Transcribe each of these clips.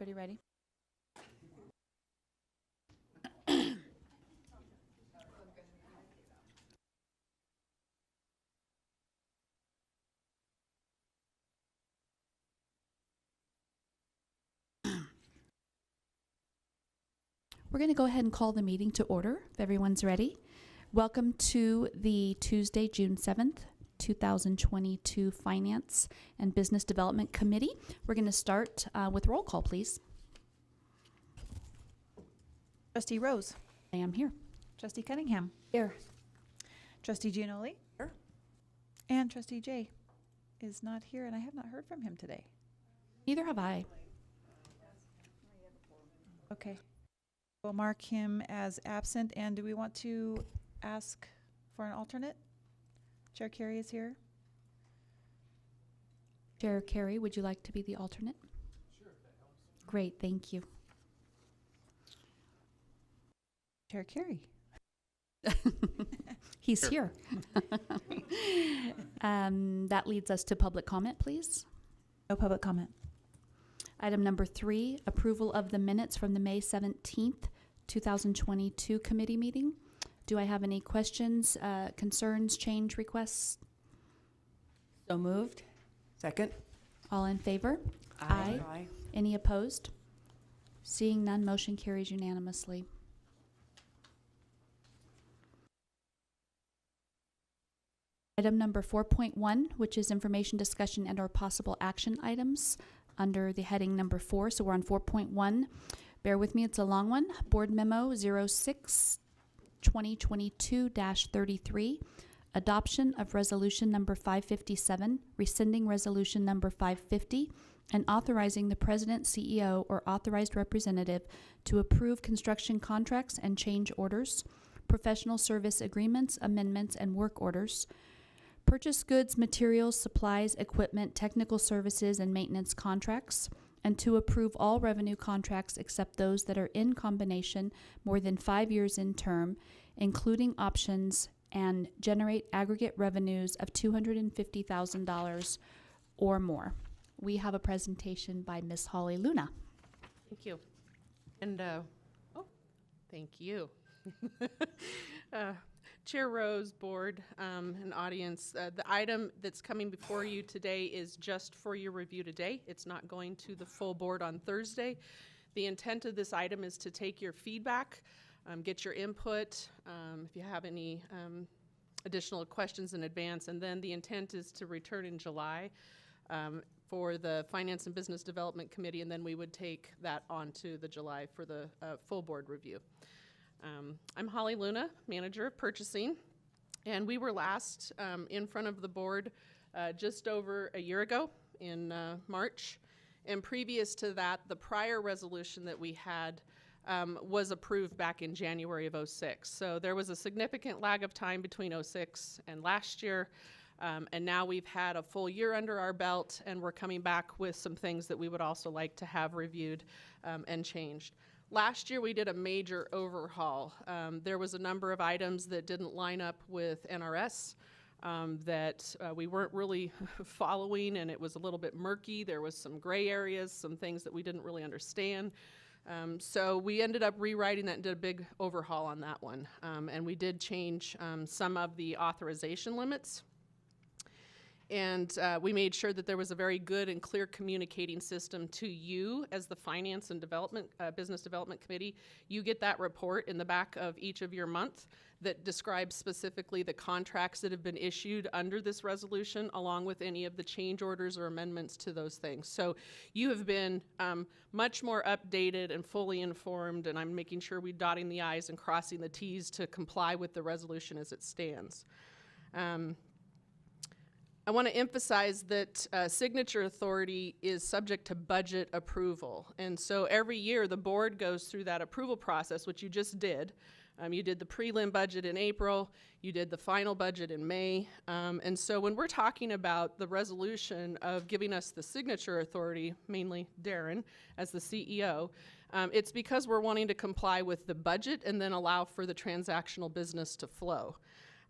Everybody ready? We're going to go ahead and call the meeting to order if everyone's ready. Welcome to the Tuesday, June 7th, 2022 Finance and Business Development Committee. We're going to start with roll call, please. Trustee Rose. I am here. Trustee Cunningham. Here. Trustee Gianoli. Here. And Trustee Jay is not here, and I have not heard from him today. Neither have I. Okay. We'll mark him as absent, and do we want to ask for an alternate? Chair Carey is here. Chair Carey, would you like to be the alternate? Sure, if that helps. Great, thank you. Chair Carey. He's here. That leads us to public comment, please. No public comment. Item number 3, approval of the minutes from the May 17th, 2022 committee meeting. Do I have any questions, concerns, change requests? So moved. Second. All in favor? Aye. Any opposed? Seeing none, motion carries unanimously. Item number 4.1, which is information2022 and or possible action items under the heading number 4. So we're on 4.1. Bear with me, it's a long one. Board Memo 06-2022-33. Adoption of Resolution number 557, rescinding Resolution number 550, and authorizing the President, CEO, or authorized representative to approve construction contracts and change orders, professional service agreements, amendments, and work orders, purchase goods, materials, supplies, equipment, technical services, and maintenance contracts, and to approve all revenue contracts except those that are in combination more than 5 years in term, including options, and generate aggregate revenues of $250,000 or more. We have a presentation by Ms. Holly Luna. Thank you. And, thank you. Chair Rose, board, and audience, the item that's coming before you today is just for your review today. It's not going to the full board on Thursday. The intent of this item is to take your feedback, get your input, if you have any additional questions in advance, and then the intent is to return in July for the Finance and Business Development Committee, and then we would take that on to the July for the full board review. I'm Holly Luna, Manager of Purchasing, and we were last in front of the board just over a year ago in March. And previous to that, the prior resolution that we had was approved back in January of '06. So there was a significant lag of time between '06 and last year. And now we've had a full year under our belt, and we're coming back with some things that we would also like to have reviewed and changed. Last year we did a major overhaul. There was a number of items that didn't line up with NRS that we weren't really following, and it was a little bit murky. There was some gray areas, some things that we didn't really understand. So we ended up rewriting that and did a big overhaul on that one. And we did change some of the authorization limits. And we made sure that there was a very good and clear communicating system to you as the Finance and Business Development Committee. You get that report in the back of each of your month that describes specifically the contracts that have been issued under this resolution, along with any of the change orders or amendments to those things. So you have been much more updated and fully informed, and I'm making sure we're dotting the I's and crossing the T's to comply with the resolution as it stands. I want to emphasize that signature authority is subject to budget approval. And so every year the board goes through that approval process, which you just did. You did the prelim budget in April, you did the final budget in May. And so when we're talking about the resolution of giving us the signature authority, mainly Darren as the CEO, it's because we're wanting to comply with the budget and then allow for the transactional business to flow.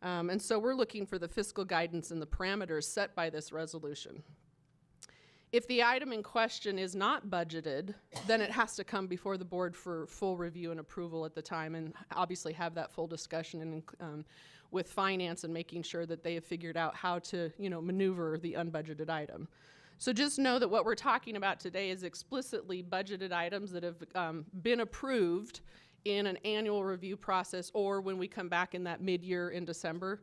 And so we're looking for the fiscal guidance and the parameters set by this resolution. If the item in question is not budgeted, then it has to come before the board for full review and approval at the time, and obviously have that full discussion and with finance and making sure that they have figured out how to, maneuver the unbudgeted item. So just know that what we're talking about today is explicitly budgeted items that have been approved in an annual review process or when we come back in that mid-year in December.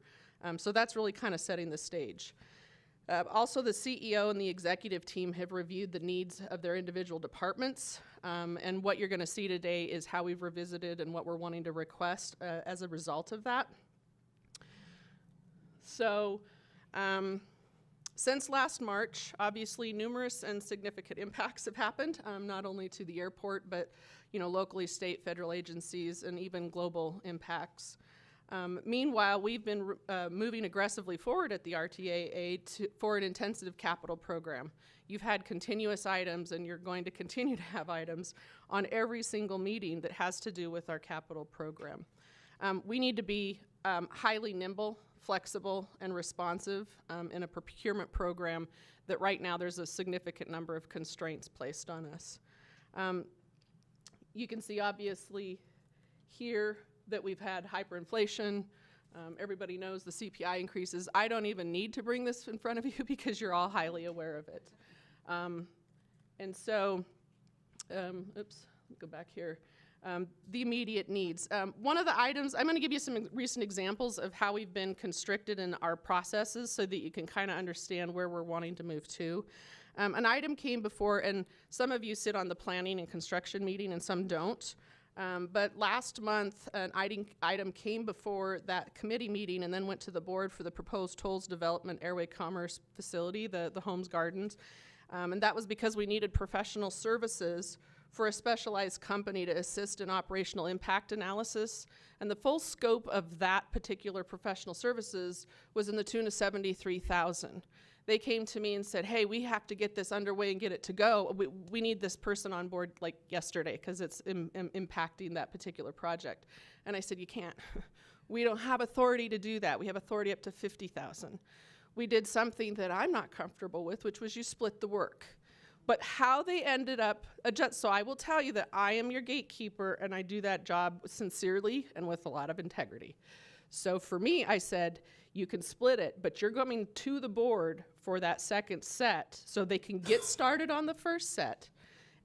So that's really kind of setting the stage. Also, the CEO and the executive team have reviewed the needs of their individual departments, and what you're going to see today is how we've revisited and what we're wanting to request as a result of that. So, since last March, obviously numerous and significant impacts have happened, not only to the airport, but locally, state, federal agencies, and even global impacts. Meanwhile, we've been moving aggressively forward at the RTAA for an intensive capital program. You've had continuous items, and you're going to continue to have items on every single meeting that has to do with our capital program. We need to be highly nimble, flexible, and responsive in a procurement program that right now there's a significant number of constraints placed on us. You can see obviously here that we've had hyperinflation. Everybody knows the CPI increases. I don't even need to bring this in front of you because you're all highly aware of it. And so, oops, go back here. The immediate needs. One of the items, I'm going to give you some recent examples of how we've been constricted in our processes so that you can kind of understand where we're wanting to move to. An item came before, and some of you sit on the planning and construction meeting and some don't. But last month, an item came before that committee meeting and then went to the board for the proposed tolls development airway commerce facility, the Holmes Gardens. And that was because we needed professional services for a specialized company to assist in operational impact analysis. And the full scope of that particular professional services was in the tune of $73,000. They came to me and said, hey, we have to get this underway and get it to go. We need this person on board like yesterday because it's impacting that particular project. And I said, you can't. We don't have authority to do that. We have authority up to $50,000. We did something that I'm not comfortable with, which was you split the work. But how they ended up, so I will tell you that I am your gatekeeper and I do that job sincerely and with a lot of integrity. So for me, I said, you can split it, but you're going to the board for that second set so they can get started on the first set.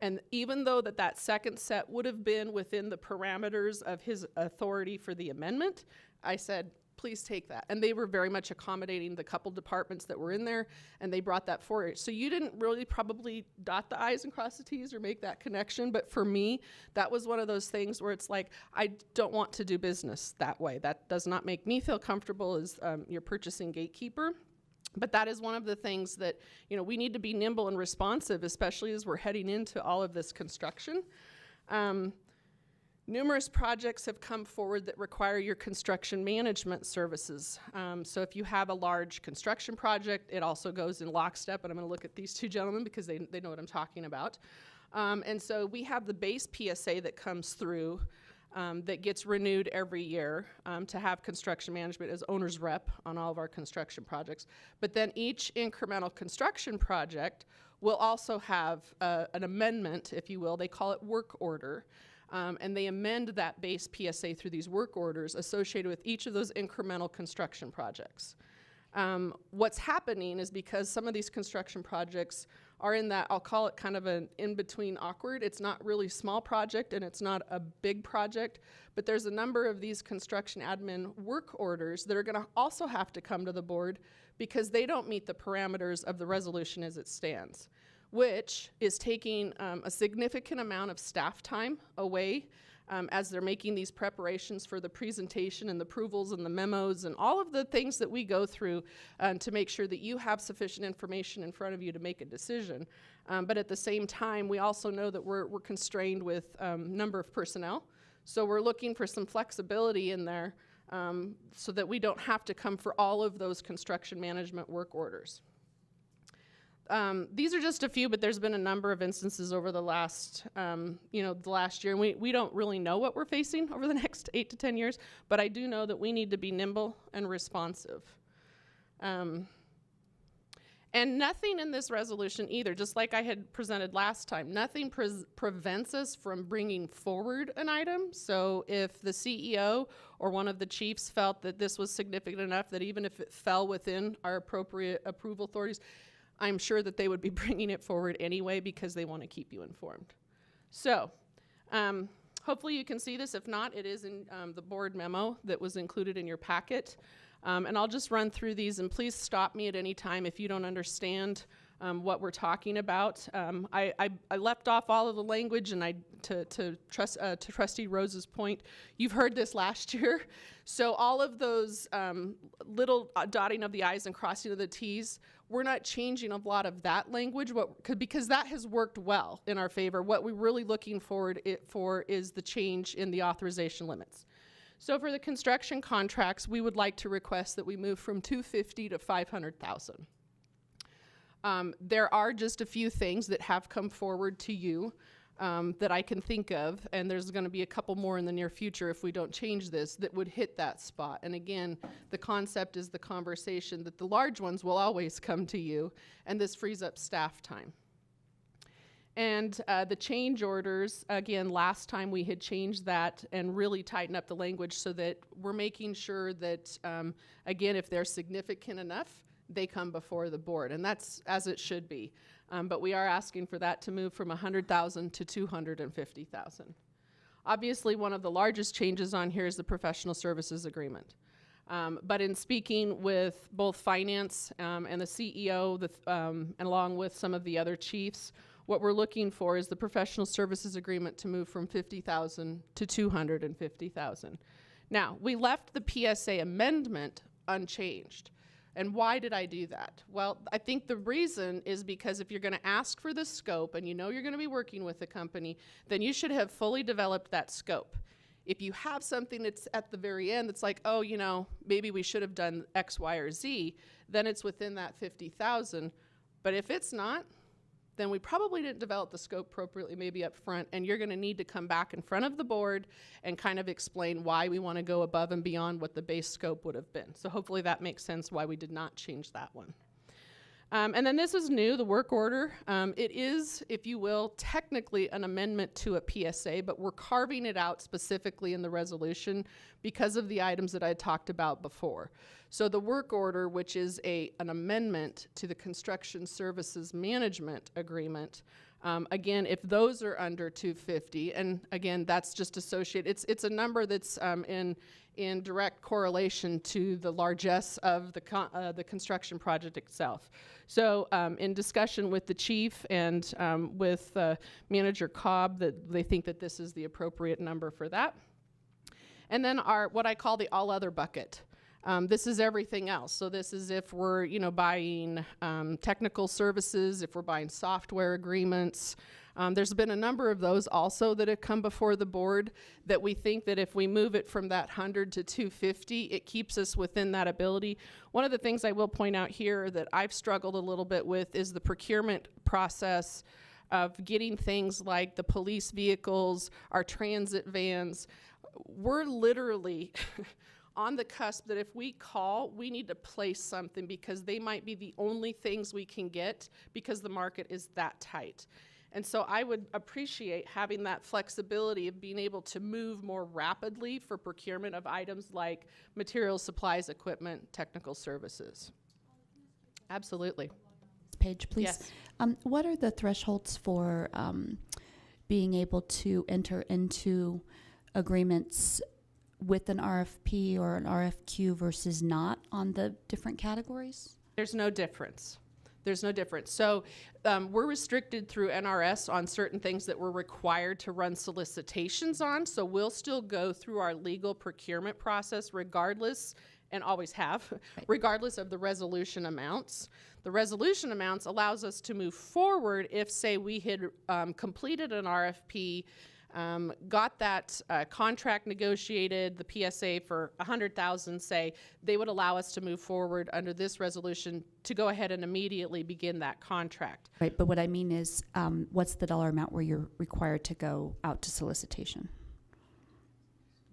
And even though that second set would have been within the parameters of his authority for the amendment, I said, please take that. And they were very much accommodating the couple departments that were in there, and they brought that forward. So you didn't really probably dot the I's and cross the T's or make that connection, but for me, that was one of those things where it's like, I don't want to do business that way. That does not make me feel comfortable as your purchasing gatekeeper. But that is one of the things that, we need to be nimble and responsive, especially as we're heading into all of this construction. Numerous projects have come forward that require your construction management services. So if you have a large construction project, it also goes in lockstep, and I'm going to look at these two gentlemen because they know what I'm talking about. And so we have the base PSA that comes through that gets renewed every year to have construction management as owner's rep on all of our construction projects. But then each incremental construction project will also have an amendment, if you will. They call it work order. And they amend that base PSA through these work orders associated with each of those incremental construction projects. What's happening is because some of these construction projects are in that, I'll call it kind of an in-between awkward. It's not really small project and it's not a big project, but there's a number of these construction admin work orders that are going to also have to come to the board because they don't meet the parameters of the resolution as it stands, which is taking a significant amount of staff time away as they're making these preparations for the presentation and the approvals and the memos and all of the things that we go through to make sure that you have sufficient information in front of you to make a decision. But at the same time, we also know that we're constrained with number of personnel. So we're looking for some flexibility in there so that we don't have to come for all of those construction management work orders. These are just a few, but there's been a number of instances over the last, the last year. And we don't really know what we're facing over the next 8 to 10 years, but I do know that we need to be nimble and responsive. And And nothing in this resolution either, just like I had presented last time, nothing prevents us from bringing forward an item. So if the CEO or one of the chiefs felt that this was significant enough that even if it fell within our appropriate approval authorities, I'm sure that they would be bringing it forward anyway because they want to keep you informed. So hopefully you can see this. If not, it is in the board memo that was included in your packet. And I'll just run through these, and please stop me at any time if you don't understand what we're talking about. I left off all of the language, and to Trustee Rose's point, you've heard this last year. So all of those little dotting of the I's and crossing of the T's, we're not changing a lot of that language because that has worked well in our favor. What we're really looking forward for is the change in the authorization limits. So for the construction contracts, we would like to request that we move from 250 to 500,000. There are just a few things that have come forward to you that I can think of, and there's going to be a couple more in the near future if we don't change this that would hit that spot. And again, the concept is the conversation that the large ones will always come to you, and this frees up staff time. And the change orders, again, last time we had changed that and really tightened up the language so that we're making sure that, again, if they're significant enough, they come before the board. And that's as it should be. But we are asking for that to move from 100,000 to 250,000. Obviously, one of the largest changes on here is the professional services agreement. But in speaking with both finance and the CEO, and along with some of the other chiefs, what we're looking for is the professional services agreement to move from 50,000 to 250,000. Now, we left the PSA amendment unchanged. And why did I do that? Well, I think the reason is because if you're going to ask for the scope and you know you're going to be working with a company, then you should have fully developed that scope. If you have something that's at the very end that's like, oh, you know, maybe we should have done X, Y, or Z, then it's within that 50,000. But if it's not, then we probably didn't develop the scope appropriately maybe up front, and you're going to need to come back in front of the board and kind of explain why we want to go above and beyond what the base scope would have been. So hopefully that makes sense why we did not change that one. And then this is new, the work order. It is, if you will, technically an amendment to a PSA, but we're carving it out specifically in the resolution because of the items that I talked about before. So the work order, which is an amendment to the construction services management agreement, again, if those are under 250, and again, that's just associated, it's a number that's in direct correlation to the largesse of the construction project itself. So in discussion with the chief and with Manager Cobb, that they think that this is the appropriate number for that. And then what I call the all other bucket. This is everything else. So this is if we're, buying technical services, if we're buying software agreements. There's been a number of those also that have come before the board that we think that if we move it from that 100 to 250, it keeps us within that ability. One of the things I will point out here that I've struggled a little bit with is the procurement process of getting things like the police vehicles, our transit vans. We're literally on the cusp that if we call, we need to place something because they might be the only things we can get because the market is that tight. And so I would appreciate having that flexibility of being able to move more rapidly for procurement of items like materials, supplies, equipment, technical services. Absolutely. Page, please. Yes. What are the thresholds for being able to enter into agreements with an RFP or an RFQ versus not on the different categories? There's no difference. There's no difference. So we're restricted through NRS on certain things that we're required to run solicitations on. So we'll still go through our legal procurement process regardless, and always have, regardless of the resolution amounts. The resolution amounts allows us to move forward if, say, we had completed an RFP, got that contract negotiated, the PSA for 100,000, say, they would allow us to move forward under this resolution to go ahead and immediately begin that contract. Right, but what I mean is, what's the dollar amount where you're required to go out to solicitation?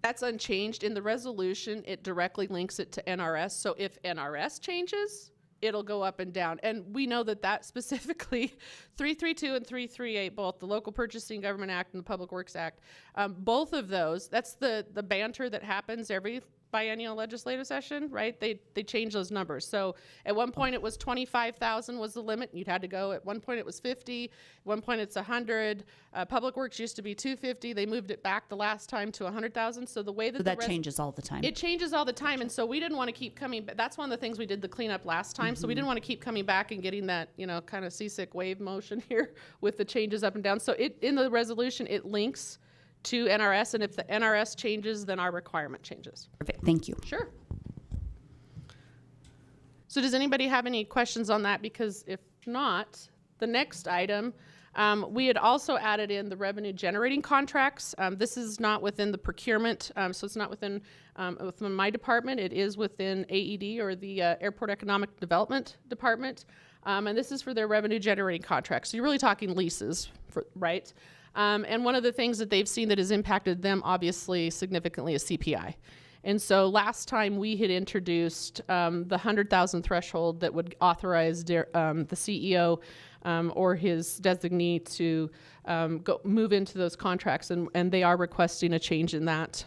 That's unchanged. In the resolution, it directly links it to NRS. So if NRS changes, it'll go up and down. And we know that specifically 332 and 338, both the Local Purchasing Government Act and the Public Works Act, both of those, that's the banter that happens every biennial legislative session, right? They change those numbers. So at one point it was 25,000 was the limit. You'd had to go. At one point it was 50. At one point it's 100. Public Works used to be 250. They moved it back the last time to 100,000. So the way that So that changes all the time. it changes all the time, and so we didn't want to keep coming. But that's one of the things we did the cleanup last time. So we didn't want to keep coming back and getting that, you know, kind of seasick wave motion here with the changes up and down. So in the resolution it links to NRS, and if the NRS changes, then our requirement changes. Perfect. Thank you. Sure. So does anybody have any questions on that? Because if not, the next item, we had also added in the revenue generating contracts. This is not within the procurement, so it's not within my department. It is within AED, or the Airport Economic Development Department. And this is for their revenue generating contracts. So you're really talking leases, right? And one of the things that they've seen that has impacted them obviously significantly is CPI. And so last time we had introduced the 100,000 threshold that would authorize the CEO or his designee to move into those contracts, and they are requesting a change in that,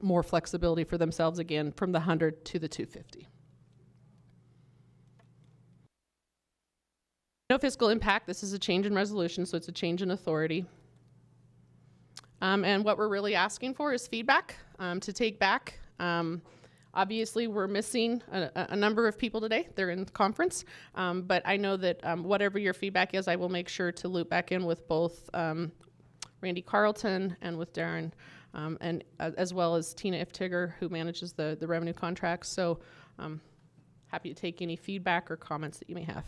more flexibility for themselves again, from the 100 to the 250. No fiscal impact. This is a change in resolution, so it's a change in authority. And what we're really asking for is feedback to take back. Obviously, we're missing a number of people today. They're in the conference. But I know that whatever your feedback is, I will make sure to loop back in with both Randy Carlton and with Darren, and as well as Tina Iftiger, who manages the revenue contracts. So happy to take any feedback or comments that you may have.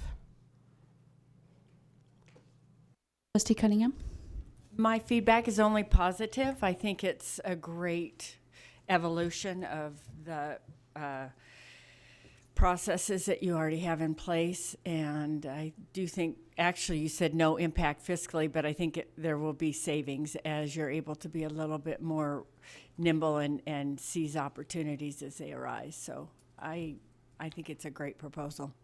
Trustee Cunningham? My feedback is only positive. I think it's a great evolution of the processes that you already have in place. And I do think, actually, you said no impact fiscally, but I think there will be savings as you're able to be a little bit more nimble and seize opportunities as they arise. So I think it's a great proposal.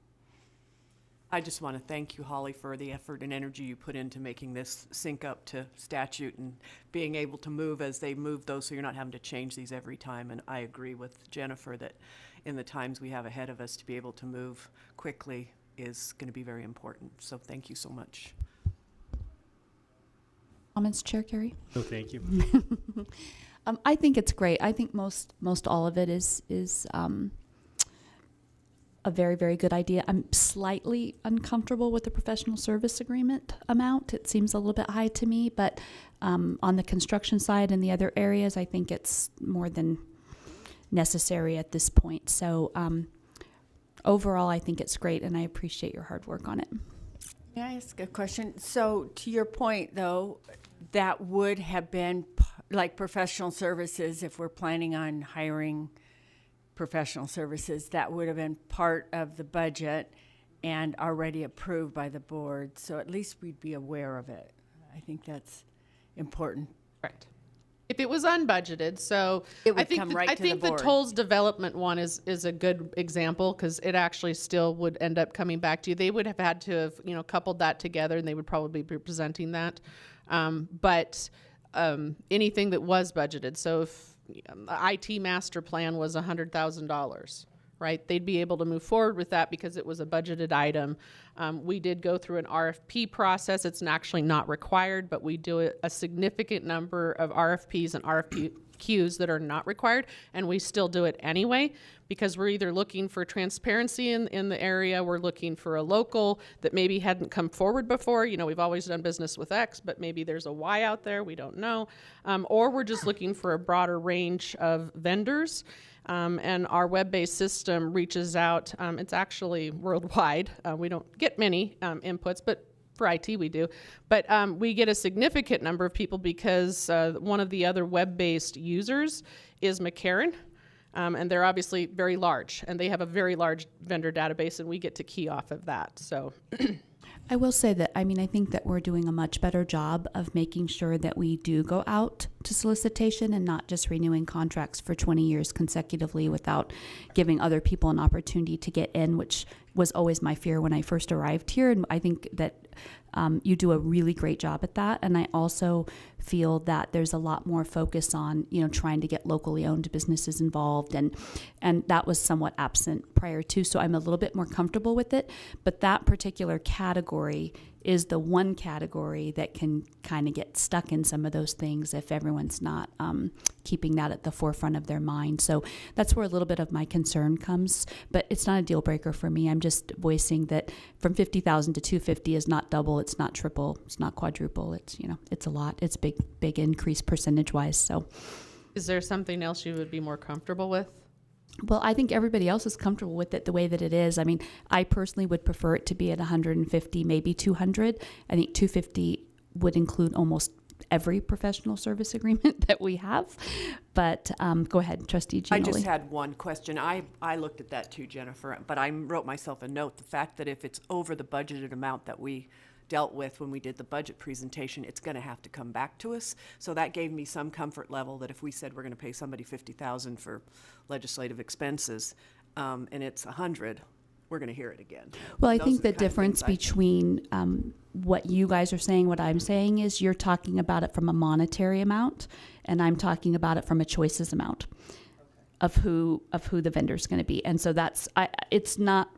I just want to thank you, Holly, for the effort and energy you put into making this sync up to statute and being able to move as they move those, so you're not having to change these every time. And I agree with Jennifer that in the times we have ahead of us, to be able to move quickly is going to be very important. So thank you so much. Comments, Chair Carey? No, thank you. I think it's great. I think most all of it is a very, very good idea. I'm slightly uncomfortable with the professional service agreement amount. It seems a little bit high to me, but on the construction side and the other areas, I think it's more than necessary at this point. So overall, I think it's great, and I appreciate your hard work on it. May I ask a question? So to your point, though, that would have been like professional services, if we're planning on hiring professional services, that would have been part of the budget and already approved by the board. So at least we'd be aware of it. I think that's important. Correct. If it was unbudgeted, so It would I think come right to the the board. tolls development one is a good example, because it actually still would end up coming back to you. They would have had to have, you know, coupled that together, and they would probably be presenting that. But anything that was budgeted, so if the IT master plan was $100,000, right? They'd be able to move forward with that because it was a budgeted item. We did go through an RFP process. It's actually not required, but we do a significant number of RFPs and RFQs that are not required, and we still do it anyway because we're either looking for transparency in the area, we're looking for a local that maybe hadn't come forward before. You know, we've always done business with X, but maybe there's a Y out there, we don't know. Or we're just looking for a broader range of vendors. And our web-based system reaches out. It's actually worldwide. We don't get many inputs, but for IT we do. But we get a significant number of people because one of the other web-based users is McCarran. And they're obviously very large, and they have a very large vendor database, and we get to key off of that. So I will say that, I mean, I think that we're doing a much better job of making sure that we do go out to solicitation and not just renewing contracts for 20 years consecutively without giving other people an opportunity to get in, which was always my fear when I first arrived here. And I think that you do a really great job at that. And I also feel that there's a lot more focus on, trying to get locally owned businesses involved. And that was somewhat absent prior to, so I'm a little bit more comfortable with it. But that particular category is the one category that can kind of get stuck in some of those things if everyone's not keeping that at the forefront of their mind. So that's where a little bit of my concern comes, but it's not a deal breaker for me. I'm just voicing that from 50,000 to 250 is not double, it's not triple, it's not quadruple. It's, it's a lot. It's big increase percentage wise. So Is there something else you would be more comfortable with? well, I think everybody else is comfortable with it the way that it is. I mean, I personally would prefer it to be at 150, maybe 200. I think 250 would include almost every professional service agreement that we have. But go ahead, Trustee I Gianoli. just had one question. I looked at that too, Jennifer, but I wrote myself a note. The fact that if it's over the budgeted amount that we dealt with when we did the budget presentation, it's going to have to come back to us. So that gave me some comfort level that if we said we're going to pay somebody $50,000 for legislative expenses, and it's 100, we're going to hear it again. Well, I Those think are the kind of difference things between what you guys are saying, what I'm saying is you're talking about it from a monetary amount, and I'm talking about it from a choices amount of who the vendor is going to be. And so it's not,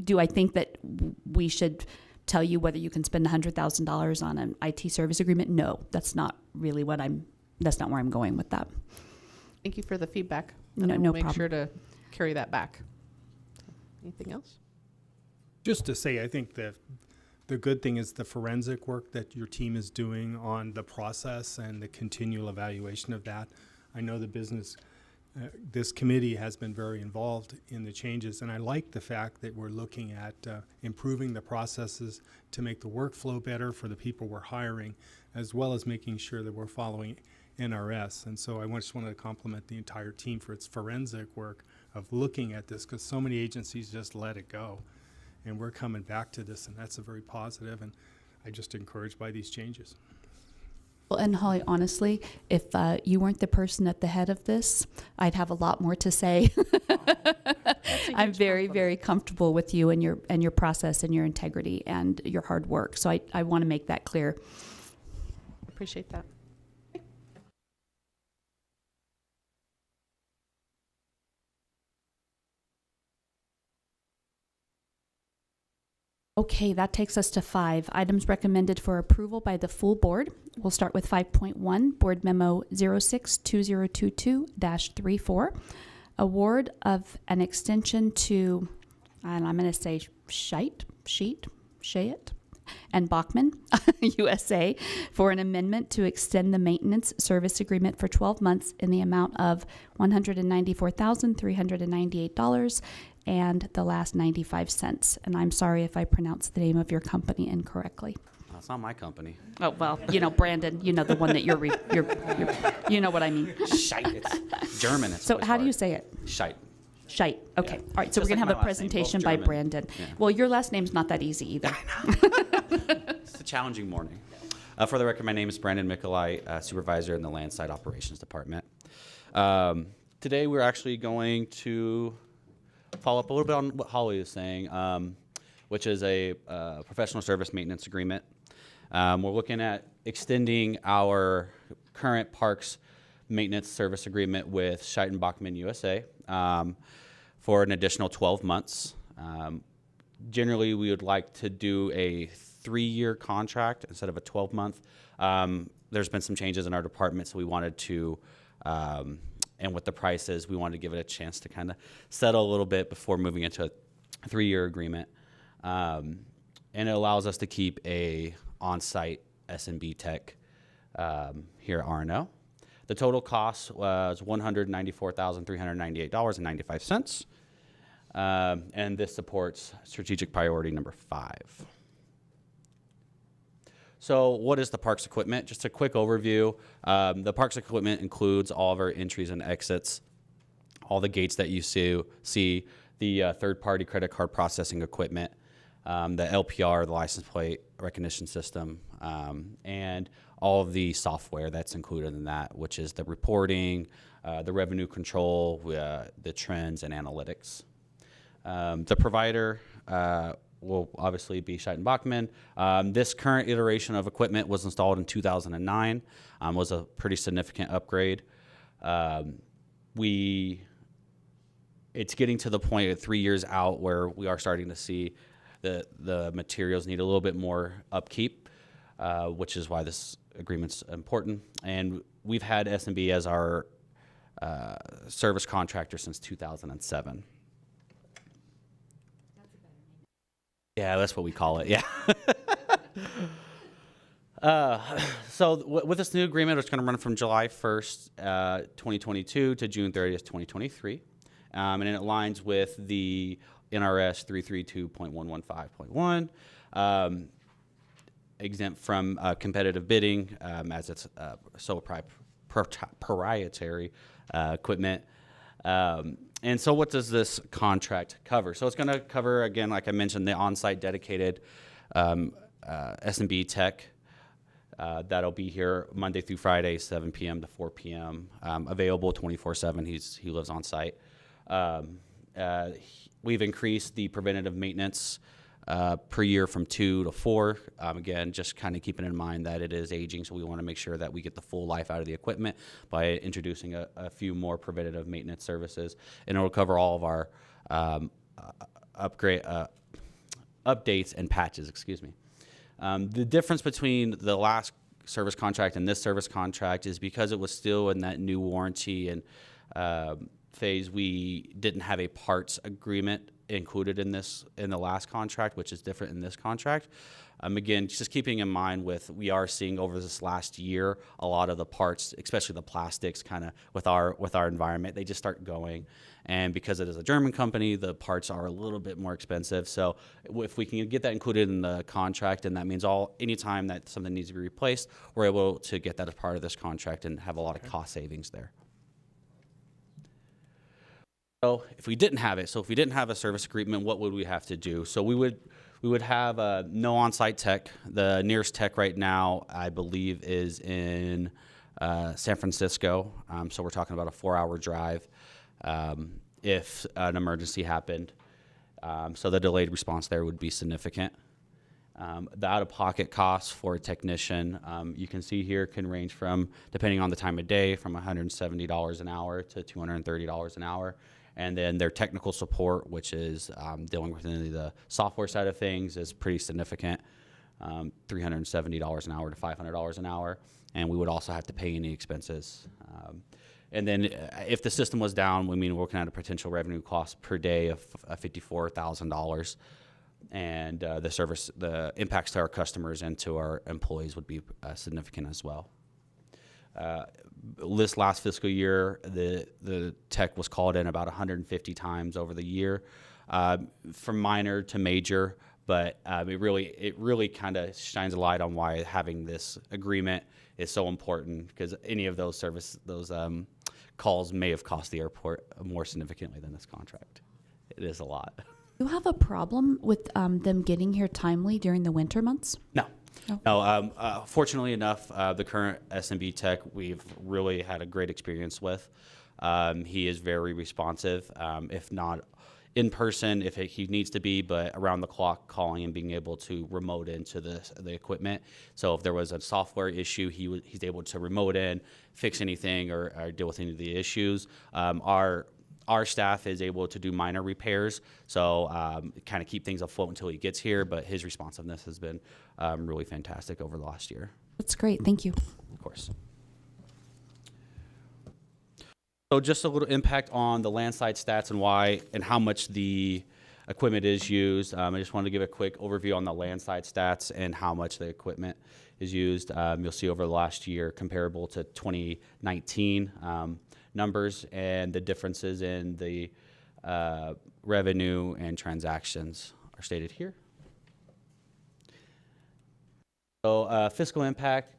do I think that we should tell you whether you can spend $100,000 on an IT service agreement? No, that's not really that's not where I'm going with that. Thank you for the feedback. No- And I will no make problem. sure to carry that back. Anything else? Just to say, I think that the good thing is the forensic work that your team is doing on the process and the continual evaluation of that. I know the business, this committee has been very involved in the changes, and I like the fact that we're looking at improving the processes to make the workflow better for the people we're hiring, as well as making sure that we're following NRS. And so I just wanted to compliment the entire team for its forensic work of looking at this, because so many agencies just let it go. And we're coming back to this, and that's a very positive, and I'm just encouraged by these changes. Well, and Holly, honestly, if you weren't the person at the head of this, I'd have a lot more to say. I'm very, very comfortable with you and your process and your integrity and your hard work. So I want to make that clear. Appreciate that. Okay, that takes us to 5 items recommended for approval by the full board. We'll start with 5.1, Board Memo 062022-34, award of an extension to, and I'm going to say Scheidt and Bachman, USA, for an amendment to extend the maintenance service agreement for 12 months in the amount of $194,398 and the last 95 cents. And I'm sorry if I pronounced the name of your company incorrectly. That's not my company. Oh, well, Brandon, the one that you're you know what I mean. Scheidt. It's German. It's So always how do hard. you say it? Scheidt. Scheidt. Okay. Yeah. All right. So Just we're going like to have my a last name, both presentation by German. Brandon. Yeah. Well, your last name's not that easy either. It's a challenging morning. For the record, my name is Brandon Mikolai, Supervisor in the Landside Operations Department. Today we're actually going to follow up a little bit on what Holly is saying, which is a professional service maintenance agreement. We're looking at extending our current parks maintenance service agreement with Scheidt and Bachman USA for an additional 12 months. Generally, we would like to do a 3-year contract instead of a 12-month. There's been some changes in our department, so we wanted to, and with the prices, we wanted to give it a chance to kind of settle a little bit before moving into a 3-year agreement. And it allows us to keep a on-site S&B tech here at RNO. The total cost was $194,398.95. And this supports strategic priority number 5. So what is the parks equipment? Just a quick overview. The parks equipment includes all of our entries and exits, all the gates that you see, the third-party credit card processing equipment, the LPR, the license plate recognition system, and all of the software that's included in that, which is the reporting, the revenue control, the trends, and analytics. The provider will obviously be Scheiten Bachmann. This current iteration of equipment was installed in 2009, was a pretty significant upgrade. It's getting to the point at 3 years out where we are starting to see the materials need a little bit more upkeep, which is why this agreement's important. And we've had S&B as our service contractor since 2007. Yeah, that's what we call it. Yeah. With this new agreement, it's going to run from July 1st, 2022 to June 30th, 2023. And it aligns with the NRS 332.115.1, exempt from competitive bidding as it's sole proprietary equipment. And so what does this contract cover? So it's going to cover, again, like I mentioned, the on-site dedicated S&B tech. That'll be here Monday through Friday, 7 p.m. to 4 p.m., available 24/7. He lives on site. We've increased the preventative maintenance per year from 2 to 4. Again, just kind of keeping in mind that it is aging, so we want to make sure that we get the full life out of the equipment by introducing a few more preventative maintenance services. And it will cover all of our updates and patches, excuse me. The difference between the last service contract and this service contract is because it was still in that new warranty and phase, we didn't have a parts agreement included in the last contract, which is different in this contract. Again, just keeping in mind we are seeing over this last year, a lot of the parts, especially the plastics, kind of with our environment, they just start going. And because it is a German company, the parts are a little bit more expensive. So if we can get that included in the contract, and that means anytime that something needs to be replaced, we're able to get that as part of this contract and have a lot of cost savings there. So if we didn't have it, if we didn't have a service agreement, what would we have to do? So we would have no on-site tech. The nearest tech right now, I believe, is in San Francisco. So we're talking about a 4-hour drive if an emergency happened. So the delayed response there would be significant. The out-of-pocket costs for a technician, you can see here, can range from, depending on the time of day, from $170 an hour to $230 an hour. And then their technical support, which is dealing with the software side of things, is pretty significant, $370 an hour to $500 an hour. And we would also have to pay any expenses. And then if the system was down, we're looking at a potential revenue cost per day of $54,000. And the impacts to our customers and to our employees would be significant as well. This last fiscal year, the tech was called in about 150 times over the year, from minor to major. But it really kind of shines a light on why having this agreement is so important, because any of those calls may have cost the airport more significantly than this contract. It is a lot. Do you have a problem with them getting here timely during the winter months? No. Oh. No, fortunately enough, the current S&B tech we've really had a great experience with. He is very responsive, if not in person, if he needs to be, but around the clock calling and being able to remote into the equipment. So if there was a software issue, he's able to remote in, fix anything, or deal with any of the issues. Our staff is able to do minor repairs, so kind of keep things afloat until he gets here, but his responsiveness has been really fantastic over the last year. That's great. Thank you. Of course. So just a little impact on the landside stats and why and how much the equipment is used. I just wanted to give a quick overview on the landside stats and how much the equipment is used. You'll see over the last year comparable to 2019 numbers and the differences in the revenue and transactions are stated here. So fiscal impact,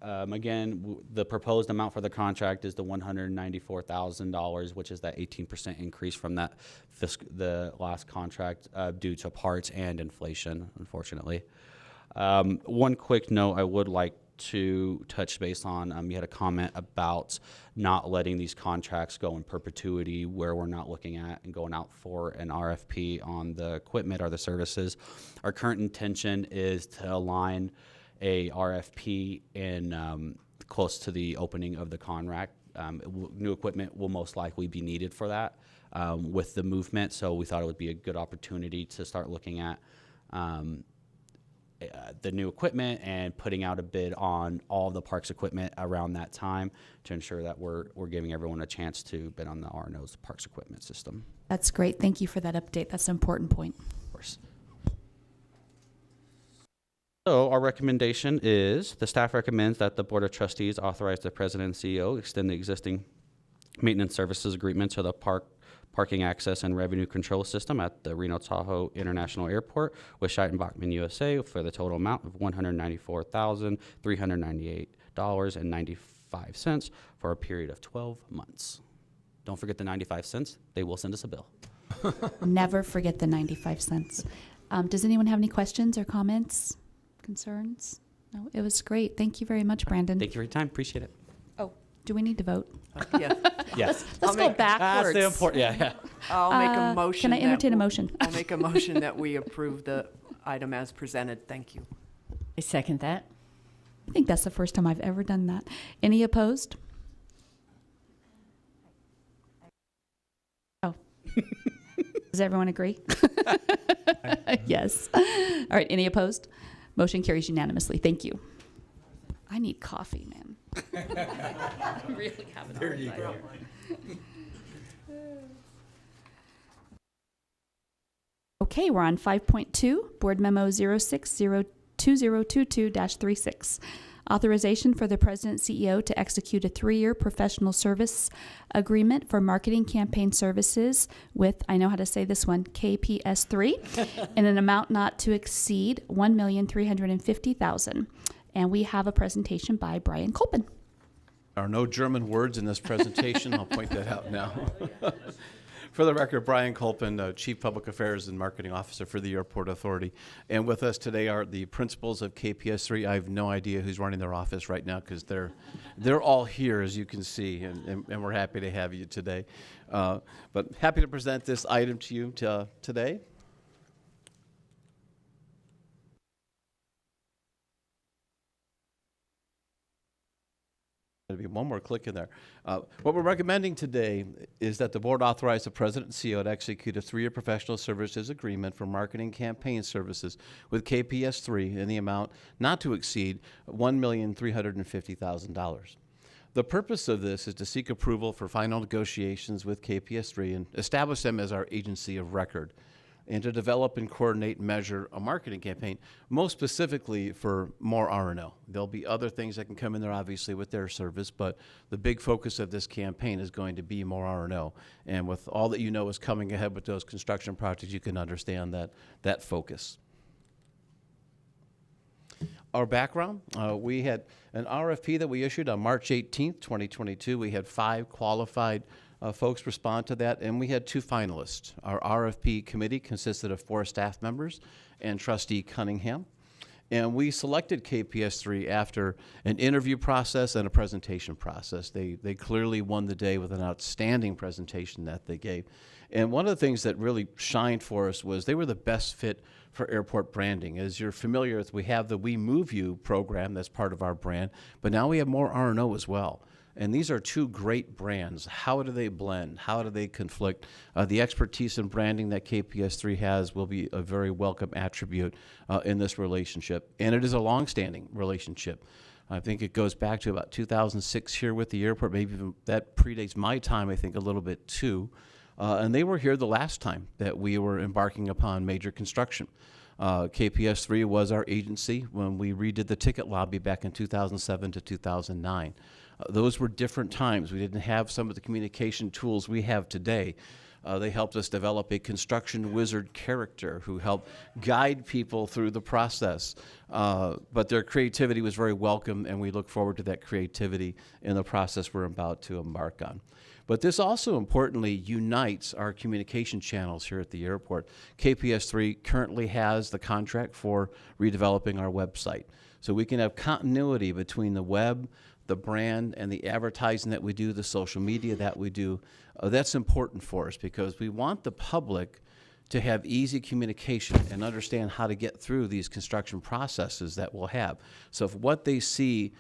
Again, the proposed amount for the contract is the $194,000, which is that 18% increase from that the last contract due to parts and inflation, unfortunately. One quick note I would like to touch base on, you had a comment about not letting these contracts go in perpetuity where we're not looking at and going out for an RFP on the equipment or the services. Our current intention is to align a RFP in close to the opening of the contract. New equipment will most likely be needed for that with the movement, so we thought it would be a good opportunity to start looking at the new equipment and putting out a bid on all the parks equipment around that time to ensure that we're giving everyone a chance to bid on the RNO's parks equipment system. That's great. Thank you for that update. That's an important point. Of course. So our recommendation is the staff recommends that the Board of Trustees authorize the President and CEO extend the existing maintenance services agreement to the parking access and revenue control system at the Reno Tahoe International Airport with Scheidt & Bachman USA for the total amount of $194,398.95 for a period of 12 months. Don't forget the 95 cents. They will send us a bill. Never forget the 95 cents. Does anyone have any questions or comments, concerns? No, it was great. Thank you very much, Brandon. Thank you for your time. Appreciate it. Oh, do we need to vote? Yeah. Yes. Let's go backwards. That's the important. Yeah. I'll make a motion. Can I entertain a that motion? I'll make a motion that we approve the item as presented. Thank you. I second that. I think that's the first time I've ever done that. Any opposed? Oh. Does everyone agree? Yes. All right, any opposed? Motion carries unanimously. Thank you. I need coffee, man. I'm really having a hard time. Okay, we're on 5.2, Board Memo 06-02022-36. Authorization for the President CEO to execute a 3-year professional service agreement for marketing campaign services with, I know how to say this one, KPS3, in an amount not to exceed $1,350,000. And we have a presentation by Brian Kolpin. There are no German words in this presentation. I'll point that out now. For the record, Brian Kolpin, Chief Public Affairs and Marketing Officer for the Airport Authority. And with us today are the principals of KPS3. I have no idea who's running their office right now because they're all here, as you can see, and we're happy to have you today. But happy to present this item to you today. There'll be one more click in there. What we're recommending today is that the board authorize the president and CEO to execute a 3-year professional services agreement for marketing campaign services with KPS3 in the amount not to exceed $1,350,000. The purpose of this is to seek approval for final negotiations with KPS3 and establish them as our agency of record, and to develop and coordinate and measure a marketing campaign, most specifically for more R&O. There'll be other things that can come in there, obviously, with their service, but the big focus of this campaign is going to be more R&O. And with all that you know is coming ahead with those construction projects, you can understand that focus. Our background, we had an RFP that we issued on March 18th, 2022. We had 5 qualified folks respond to that, and we had 2 finalists. Our RFP committee consisted of 4 staff members and Trustee Cunningham. And we selected KPS3 after an interview process and a presentation process. They clearly won the day with an outstanding presentation that they gave. And one of the things that really shined for us was they were the best fit for airport branding. As you're familiar with, we have the We Move You program that's part of our brand, but now we have more R&O as well. And these are 2 great brands. How do they blend? How do they conflict? The expertise in branding that KPS3 has will be a very welcome attribute in this relationship. And it is a long-standing relationship. I think it goes back to about 2006 here with the airport. Maybe even that predates my time, I think, a little bit too. And they were here the last time that we were embarking upon major construction. KPS3 was our agency when we redid the ticket lobby back in 2007 to 2009. Those were different times. We didn't have some of the communication tools we have today. They helped us develop a construction wizard character who helped guide people through the process. But their creativity was very welcome, and we look forward to that creativity in the process we're about to embark on. But this also importantly unites our communication channels here at the airport. KPS3 currently has the contract for redeveloping our website. So we can have continuity between the web, the brand, and the advertising that we do, the social media that we do. That's important for us because we want the public to have easy communication and understand how to get through these construction processes that we'll have. So if what they see,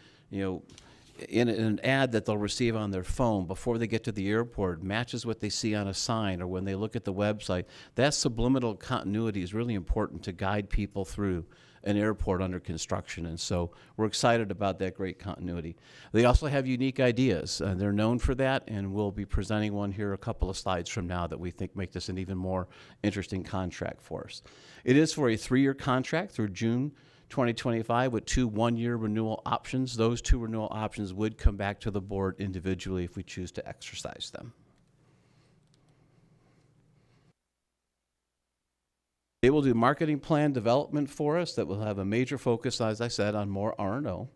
in an ad that they'll receive on their phone before they get to the airport matches what they see on a sign or when they look at the website, that subliminal continuity is really important to guide people through an airport under construction. And so we're excited about that great continuity. They also have unique ideas. They're known for that, and we'll be presenting one here a couple of slides from now that we think make this an even more interesting contract for us. It is for a 3-year contract through June 2025 with 2 one-year renewal options. Those 2 renewal options would come back to the board individually if we choose to exercise them. They will do marketing plan development for us that will have a major focus, as I said, on more R&O.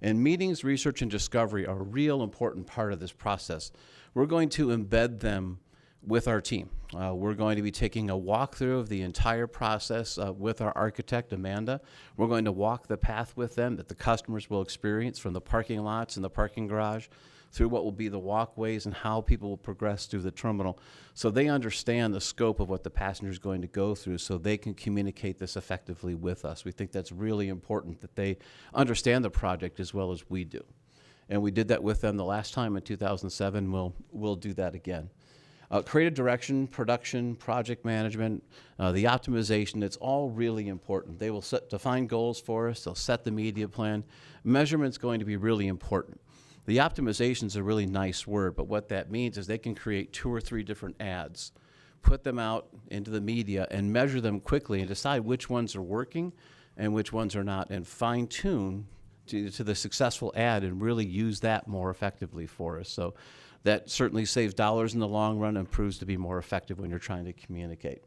And meetings, research, and discovery are a real important part of this process. We're going to embed them with our team. We're going to be taking a walkthrough of the entire process with our architect, Amanda. We're going to walk the path with them that the customers will experience from the parking lots and the parking garage through what will be the walkways and how people will progress through the terminal so they understand the scope of what the passenger is going to go through so they can communicate this effectively with us. We think that's really important that they understand the project as well as we do. And we did that with them the last time in 2007. We'll do that again. Creative direction, production, project management, the optimization, it's all really important. They will define goals for us. They'll set the media plan. Measurement's going to be really important. The optimization is a really nice word, but what that means is they can create 2 or 3 different ads, put them out into the media, and measure them quickly and decide which ones are working and which ones are not, and fine-tune to the successful ad and really use that more effectively for us. So that certainly saves dollars in the long run and proves to be more effective when you're trying to communicate.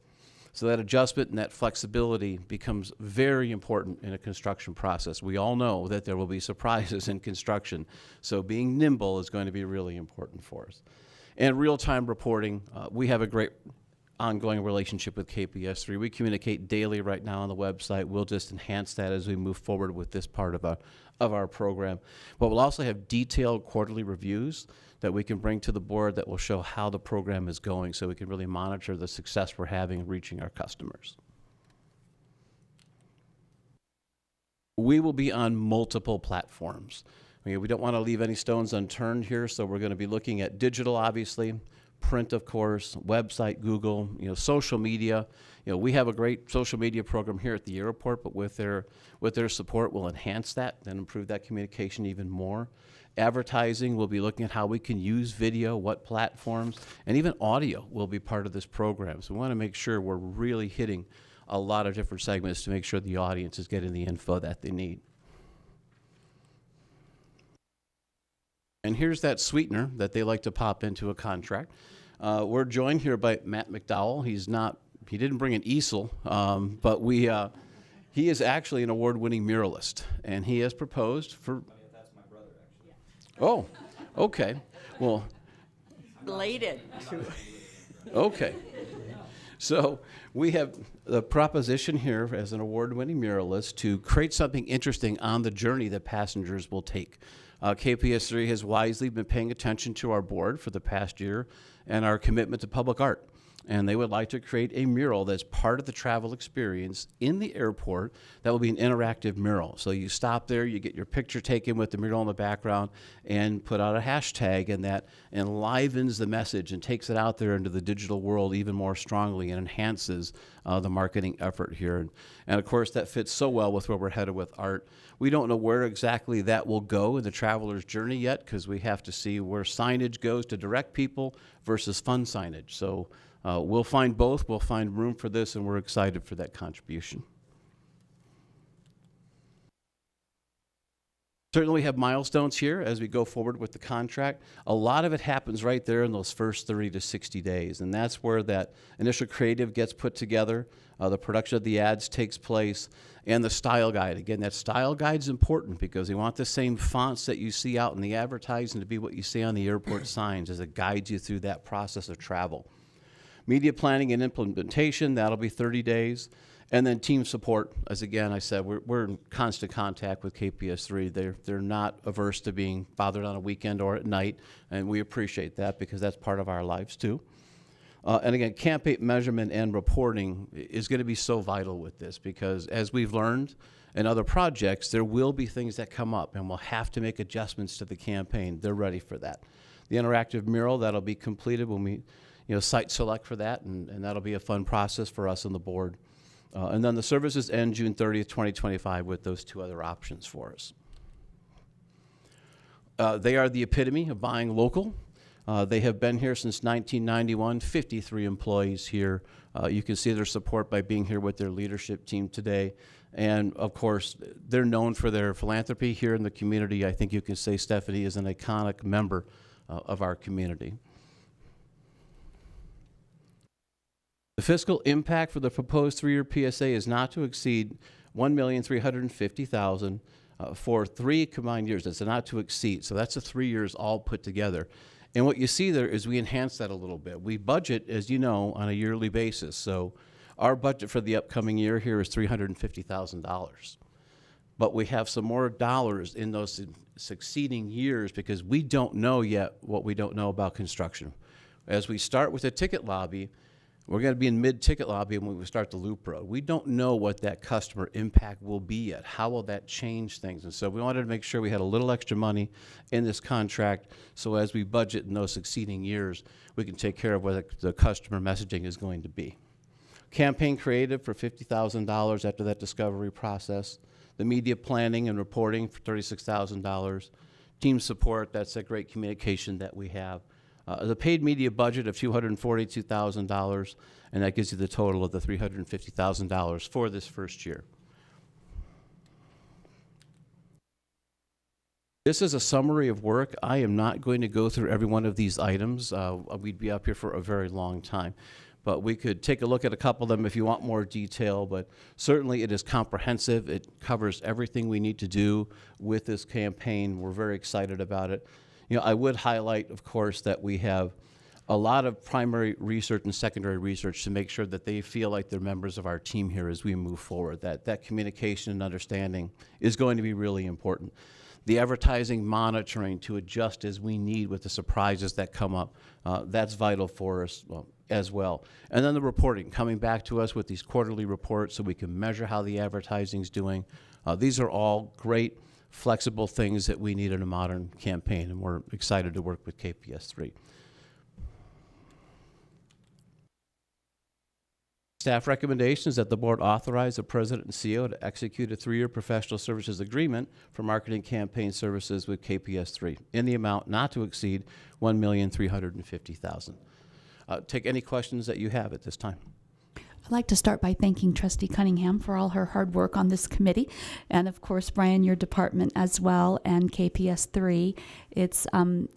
So that adjustment and that flexibility becomes very important in a construction process. We all know that there will be surprises in construction, so being nimble is going to be really important for us. And real-time reporting, we have a great ongoing relationship with KPS3. We communicate daily right now on the website. We'll just enhance that as we move forward with this part of our program. But we'll also have detailed quarterly reviews that we can bring to the board that will show how the program is going so we can really monitor the success we're having reaching our customers. We will be on multiple platforms. We don't want to leave any stones unturned here, so we're going to be looking at digital, obviously, print, of course, website, Google, social media. We have a great social media program here at the airport, but with their support, we'll enhance that and improve that communication even more. Advertising, we'll be looking at how we can use video, what platforms, and even audio will be part of this program. So we want to make sure we're really hitting a lot of different segments to make sure the audience is getting the info that they need. And here's that sweetener that they like to pop into a contract. We're joined here by Matt McDowell. He didn't bring an easel, but he is actually an award-winning muralist, and he has proposed for. That's my brother, actually. Oh, okay. Well, Related. okay. So we have the proposition here as an award-winning muralist to create something interesting on the journey that passengers will take. KPS3 has wisely been paying attention to our board for the past year and our commitment to public art. And they would like to create a mural that's part of the travel experience in the airport that will be an interactive mural. So you stop there, you get your picture taken with the mural in the background, and put out a hashtag, and that enlivens the message and takes it out there into the digital world even more strongly and enhances the marketing effort here. And of course, that fits so well with where we're headed with art. We don't know where exactly that will go in the traveler's journey yet, because we have to see where signage goes to direct people versus fun signage. So we'll find both. We'll find room for this, and we're excited for that contribution. Certainly, we have milestones here as we go forward with the contract. A lot of it happens right there in those first 30 to 60 days, and that's where that initial creative gets put together, the production of the ads takes place, and the style guide. Again, that style guide is important because we want the same fonts that you see out in the advertising to be what you see on the airport signs as it guides you through that process of travel. Media planning and implementation, that'll be 30 days. And then team support, as again I said, we're in constant contact with KPS3. They're not averse to being bothered on a weekend or at night, and we appreciate that because that's part of our lives too. And again, campaign measurement and reporting is going to be so vital with this because as we've learned in other projects, there will be things that come up and we'll have to make adjustments to the campaign. They're ready for that. The interactive mural, that'll be completed when we site select for that, and that'll be a fun process for us on the board. And then the services end June 30th, 2025 with those two other options for us. They are the epitome of buying local. They have been here since 1991, 53 employees here. You can see their support by being here with their leadership team today. And of course, they're known for their philanthropy here in the community. I think you can say Stephanie is an iconic member of our community. The fiscal impact for the proposed 3-year PSA is not to exceed $1,350,000 for 3 combined years. It's not to exceed, so that's the 3 years all put together. And what you see there is we enhance that a little bit. We budget, as you know, on a yearly basis. So our budget for the upcoming year here is $350,000. But we have some more dollars in those succeeding years because we don't know yet what we don't know about construction. As we start with the ticket lobby, we're going to be in mid-ticket lobby when we start the loop road. We don't know what that customer impact will be yet. How will that change things? And so we wanted to make sure we had a little extra money in this contract so as we budget in those succeeding years, we can take care of what the customer messaging is going to be. Campaign creative for $50,000 after that discovery process. The media planning and reporting for $36,000. Team support, that's a great communication that we have. The paid media budget of $242,000, and that gives you the total of the $350,000 for this first year. This is a summary of work. I am not going to go through every one of these items. We'd be up here for a very long time. But we could take a look at a couple of them if you want more detail, but certainly it is comprehensive. It covers everything we need to do with this campaign. We're very excited about it. I would highlight, of course, that we have a lot of primary research and secondary research to make sure that they feel like they're members of our team here as we move forward. That communication and understanding is going to be really important. The advertising monitoring to adjust as we need with the surprises that come up, that's vital for us as well. And then the reporting, coming back to us with these quarterly reports so we can measure how the advertising's doing. These are all great flexible things that we need in a modern campaign, and we're excited to work with KPS3. Staff recommendations that the board authorize the president and CEO to execute a 3-year professional services agreement for marketing campaign services with KPS3 in the amount not to exceed $1,350,000. Take any questions that you have at this time. I'd like to start by thanking Trustee Cunningham for all her hard work on this committee, and of course, Brian, your department as well, and KPS3. It's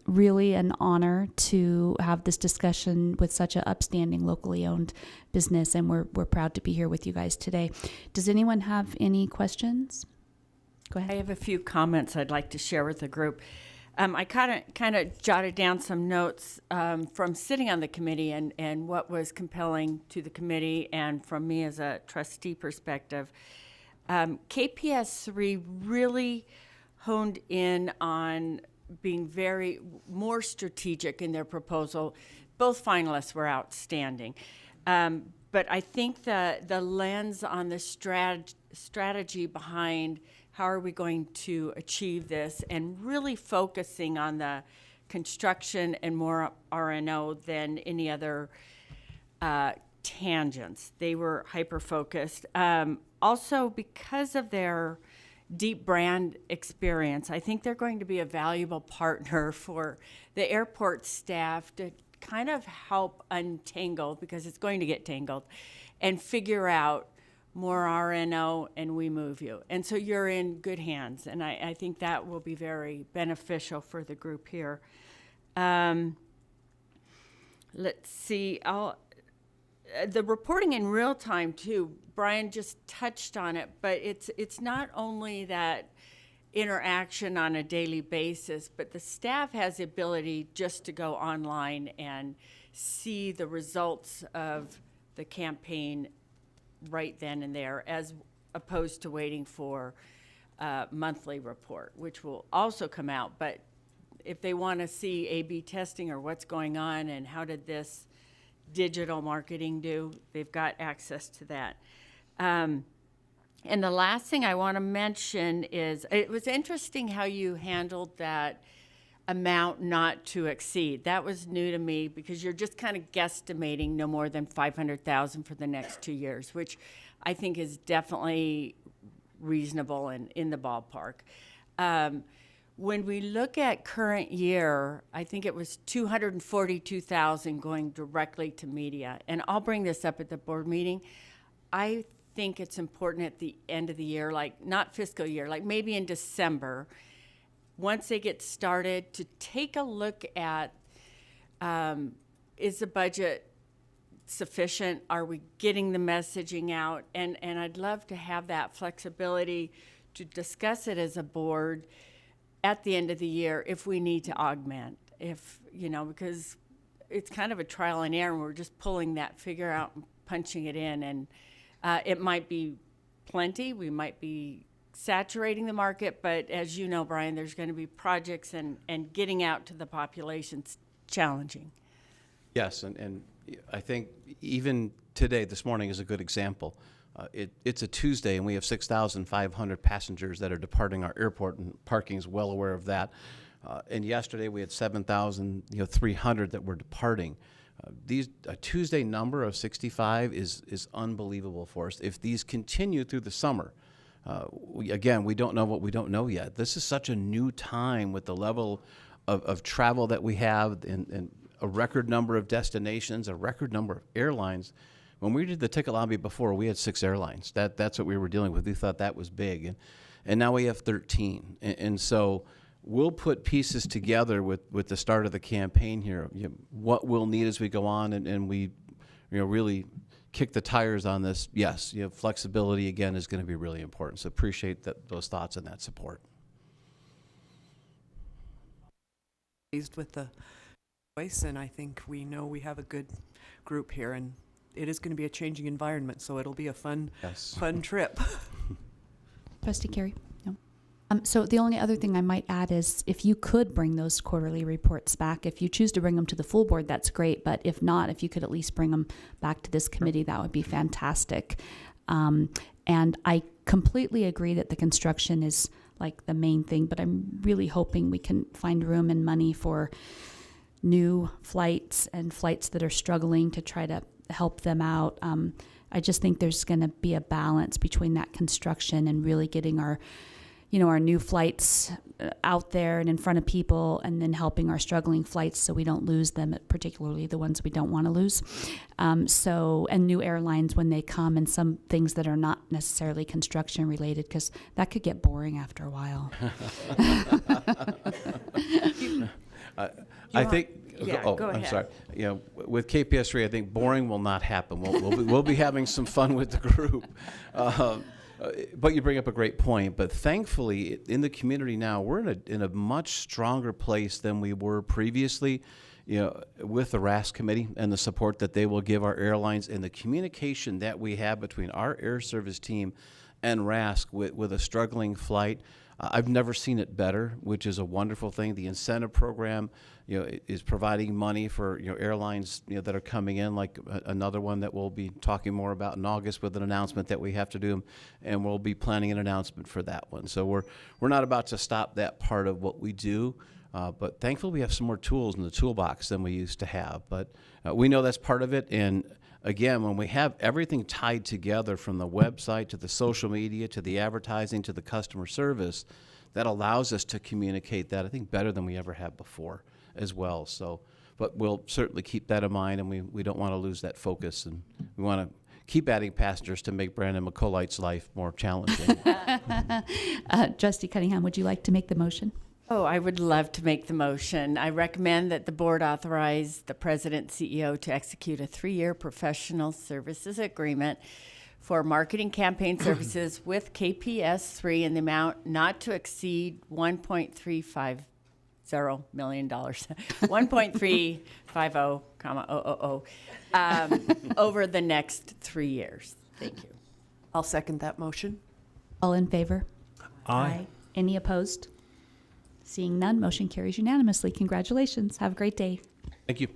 really an honor to have this discussion with such an upstanding locally owned business, and we're proud to be here with you guys today. Does anyone have any questions? Go ahead. I have a few comments I'd like to share with the group. I kind of jotted down some notes from sitting on the committee and what was compelling to the committee and from me as a trustee perspective. KPS3 really honed in on being more strategic in their proposal. Both finalists were outstanding. But I think the lens on the strategy behind how are we going to achieve this, and really focusing on the construction and more R&O than any other tangents. They were hyper-focused. Also, because of their deep brand experience, I think they're going to be a valuable partner for the airport staff to kind of help untangle, because it's going to get tangled, and figure out more RNO, and we move you. And so you're in good hands, and I think that will be very beneficial for the group here. Let's see, the reporting in real time too, Brian just touched on it, but it's not only that interaction on a daily basis, but the staff has the ability just to go online and see the results of the campaign right then and there, as opposed to waiting for a monthly report, which will also come out. But if they want to see A/B testing or what's going on and how did this digital marketing do, they've got access to that. And the last thing I want to mention is, it was interesting how you handled that amount not to exceed. That was new to me, because you're just kind of guesstimating no more than 500,000 for the next 2 years, which I think is definitely reasonable and in the ballpark. When we look at current year, I think it was 242,000 going directly to media. And I'll bring this up at the board meeting. I think it's important at the end of the year, like not fiscal year, like maybe in December, once they get started, to take a look at, is the budget sufficient? Are we getting the messaging out? And I'd love to have that flexibility to discuss it as a board at the end of the year if we need to augment, because it's kind of a trial and error, and we're just pulling that figure out and punching it in. And it might be plenty, we might be saturating the market, but as you know, Brian, there's going to be projects and getting out to the population's challenging. Yes, and I think even today, this morning is a good example. It's a Tuesday, and we have 6,500 passengers that are departing our airport, and parking is well aware of that. And yesterday we had 7,300 that were departing. A Tuesday number of 65 is unbelievable for us. If these continue through the summer, we don't know what we don't know yet. This is such a new time with the level of travel that we have, and a record number of destinations, a record number of airlines. When we did the ticket lobby before, we had 6 airlines. That's what we were dealing with. We thought that was big. And now we have 13. And so we'll put pieces together with the start of the campaign here, what we'll need as we go on, and we really kick the tires on this. Yes, flexibility, again, is going to be really important. So appreciate those thoughts and that support. Pleased with the voice, and I think we know we have a good group here, and it is going to be a changing environment, so it'll be a fun trip. Trustee Carey? No. So the only other thing I might add is, if you could bring those quarterly reports back, if you choose to bring them to the full board, that's great. But if not, if you could at least bring them back to this committee, that would be fantastic. And I completely agree that the construction is like the main thing, but I'm really hoping we can find room and money for new flights and flights that are struggling to try to help them out. I just think there's going to be a balance between that construction and really getting our new flights out there and in front of people, and then helping our struggling flights so we don't lose them, particularly the ones we don't want to lose. And new airlines when they come, and some things that are not necessarily construction related, because that could get boring after a while. I think. Yeah, go ahead. I'm sorry. With KPS3, I think boring will not happen. We'll be having some fun with the group. But you bring up a great point. But thankfully, in the community now, we're in a much stronger place than we were previously. With the RASC committee and the support that they will give our airlines, and the communication that we have between our air service team and RASC with a struggling flight. I've never seen it better, which is a wonderful thing. The incentive program, is providing money for airlines that are coming in, like another one that we'll be talking more about in August with an announcement that we have to do, and we'll be planning an announcement for that one. So we're not about to stop that part of what we do, but thankfully we have some more tools in the toolbox than we used to have. But we know that's part of it, and again, when we have everything tied together, from the website to the social media to the advertising to the customer service, that allows us to communicate that, I think, better than we ever have before as well. So, but we'll certainly keep that in mind, and we don't want to lose that focus, and we want to keep adding passengers to make Brandon McCollite's life more challenging. Trustee Cunningham, would you like to make the motion? Oh, I would love to make the motion. I recommend that the board authorize the president CEO to execute a 3-year professional services agreement for marketing campaign services with KPS3 in the amount not to exceed $1.350 million, 1.350, over the next 3 years. Thank you. I'll second that motion. All in favor? Aye. Any opposed? Seeing none, motion carries unanimously. Congratulations. Have a great day. Thank you.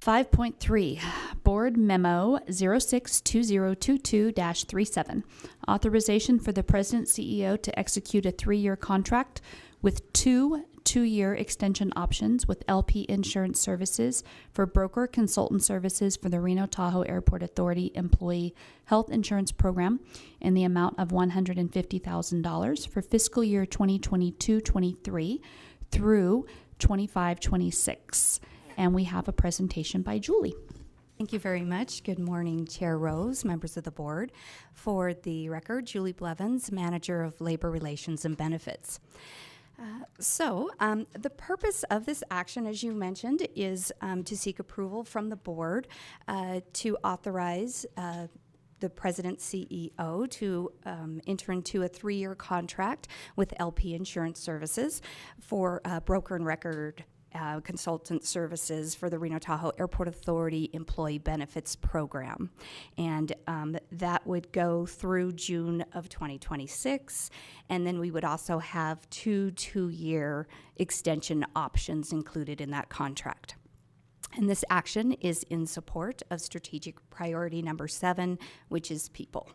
Five point three, Board Memo 062022-37. Authorization for the President CEO to execute a 3-year contract with two 2-year extension options with LP Insurance Services for broker consultant services for the Reno Tahoe Airport Authority Employee Health Insurance Program in the amount of $150,000 for fiscal year 2022-23 through 25-26. And we have a presentation by Julie. Thank you very much. Good morning, Chair Rose, members of the board. For the record, Julie Blevins, Manager of Labor Relations and Benefits. The purpose of this action, as you mentioned, is to seek approval from the board to authorize the President CEO to enter into a 3-year contract with LP Insurance Services for broker and record consultant services for the Reno Tahoe Airport Authority Employee Benefits Program. And that would go through June of 2026. And then we would also have 2-year extension options included in that contract. And this action is in support of strategic priority number 7, which is people.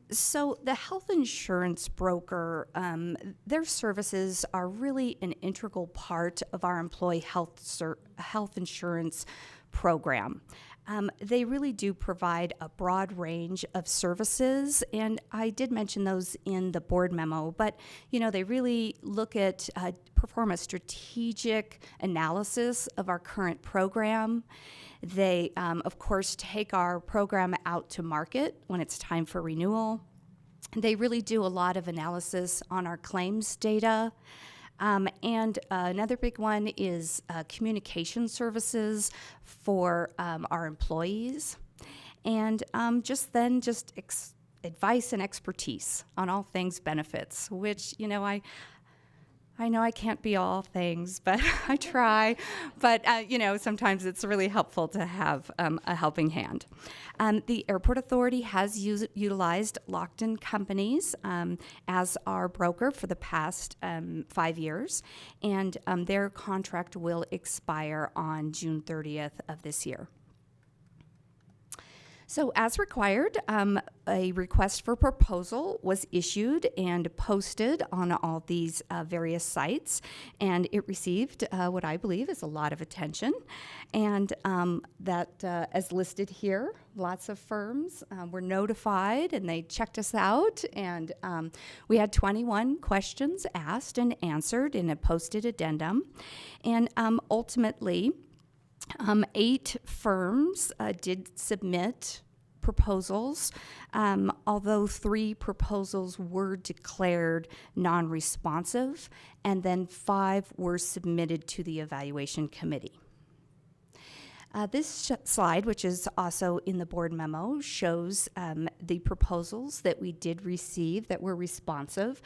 So the health insurance broker, their services are really an integral part of our employee health insurance program. They really do provide a broad range of services, and I did mention those in the board memo, but they really look at, perform a strategic analysis of our current program. They, of course, take our program out to market when it's time for renewal. They really do a lot of analysis on our claims data. And another big one is communication services for our employees. And just advice and expertise on all things benefits, which, I know I can't be all things, but I try. But, sometimes it's really helpful to have a helping hand. The Airport Authority has utilized Lockton Companies as our broker for the past 5 years, and their contract will expire on June 30th of this year. So as required, a request for proposal was issued and posted on all these various sites, and it received what I believe is a lot of attention. And as listed here, lots of firms were notified and they checked us out, and we had 21 questions asked and answered in a posted addendum. And ultimately, 8 firms did submit proposals, although 3 proposals were declared non-responsive, and then 5 were submitted to the evaluation committee. This slide, which is also in the board memo, shows the proposals that we did receive that were responsive.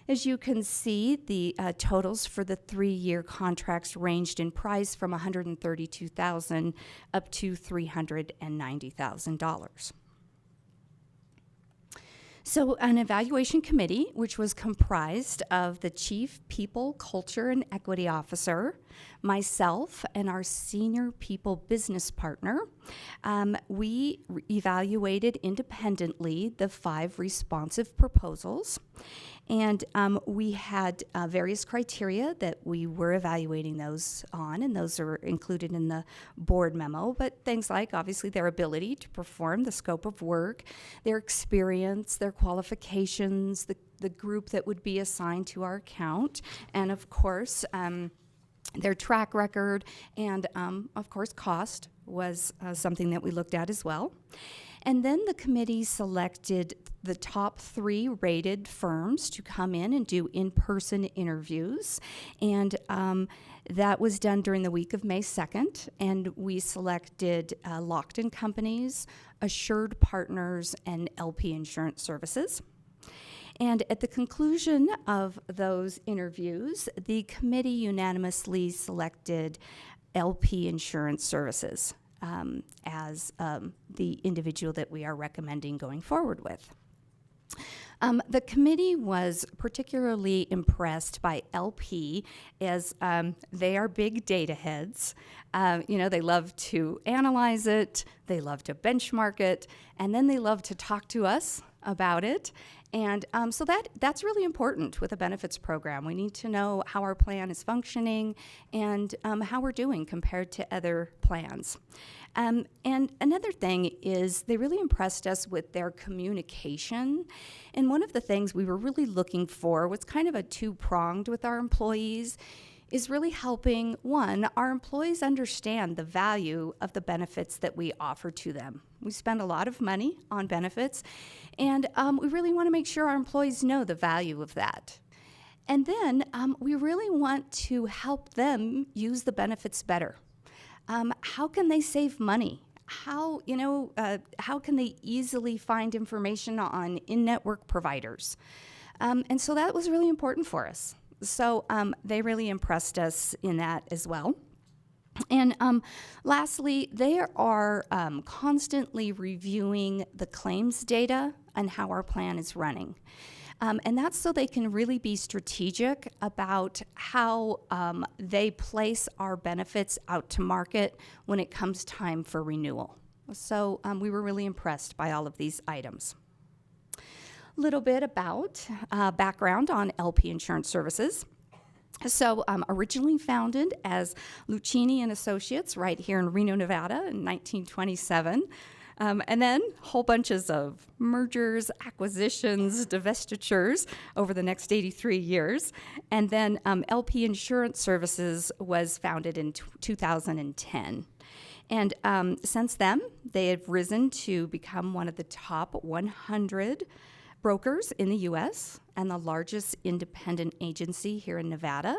As you can see, the totals for the 3-year contracts ranged in price from $132,000 up to $390,000. So an evaluation committee, which was comprised of the Chief People, Culture, and Equity Officer, myself, and our Senior People Business Partner, we evaluated independently the 5 responsive proposals. And we had various criteria that we were evaluating those on, and those are included in the board memo. But things like, obviously, their ability to perform the scope of work, their experience, their qualifications, the group that would be assigned to our account, and of course, their track record, and of course, cost was something that we looked at as well. And then the committee selected the top 3 rated firms to come in and do in-person interviews. And that was done during the week of May 2nd. And we selected Lockton Companies, Assured Partners, and LP Insurance Services. And at the conclusion of those interviews, the committee unanimously selected LP Insurance Services as the individual that we are recommending going forward with. The committee was particularly impressed by LP as they are big data heads. They love to analyze it, they love to benchmark it, and then they love to talk to us about it. And so that's really important with a benefits program. We need to know how our plan is functioning and how we're doing compared to other plans. And another thing is they really impressed us with their communication. And one of the things we were really looking for was kind of a two-pronged with our employees, is really helping, one, our employees understand the value of the benefits that we offer to them. We spend a lot of money on benefits, and we really want to make sure our employees know the value of that. And then we really want to help them use the benefits better. How can they save money? How can they easily find information on in-network providers? And so that was really important for us. So they really impressed us in that as well. And lastly, they are constantly reviewing the claims data and how our plan is running. And that's so they can really be strategic about how they place our benefits out to market when it comes time for renewal. So we were really impressed by all of these items. Little bit about background on LP Insurance Services. So originally founded as Lucchini and Associates right here in Reno, Nevada in 1927. And then whole bunches of mergers, acquisitions, divestitures over the next 83 years. And then LP Insurance Services was founded in 2010. And since then, they have risen to become one of the top 100 brokers in the U.S. and the largest independent agency here in Nevada.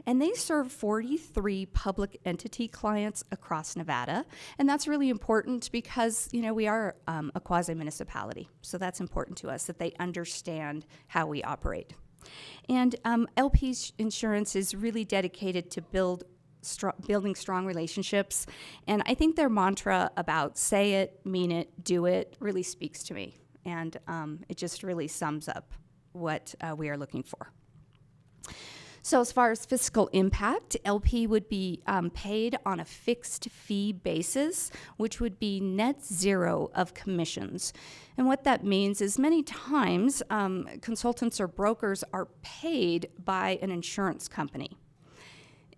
And they serve 43 public entity clients across Nevada. And that's really important because, we are a quasi-municipality. So that's important to us that they understand how we operate. And LP Insurance is really dedicated to building strong relationships. And I think their mantra about say it, mean it, do it really speaks to me. And it just really sums up what we are looking for. So as far as fiscal impact, LP would be paid on a fixed fee basis, which would be net zero of commissions. And what that means is many times consultants or brokers are paid by an insurance company.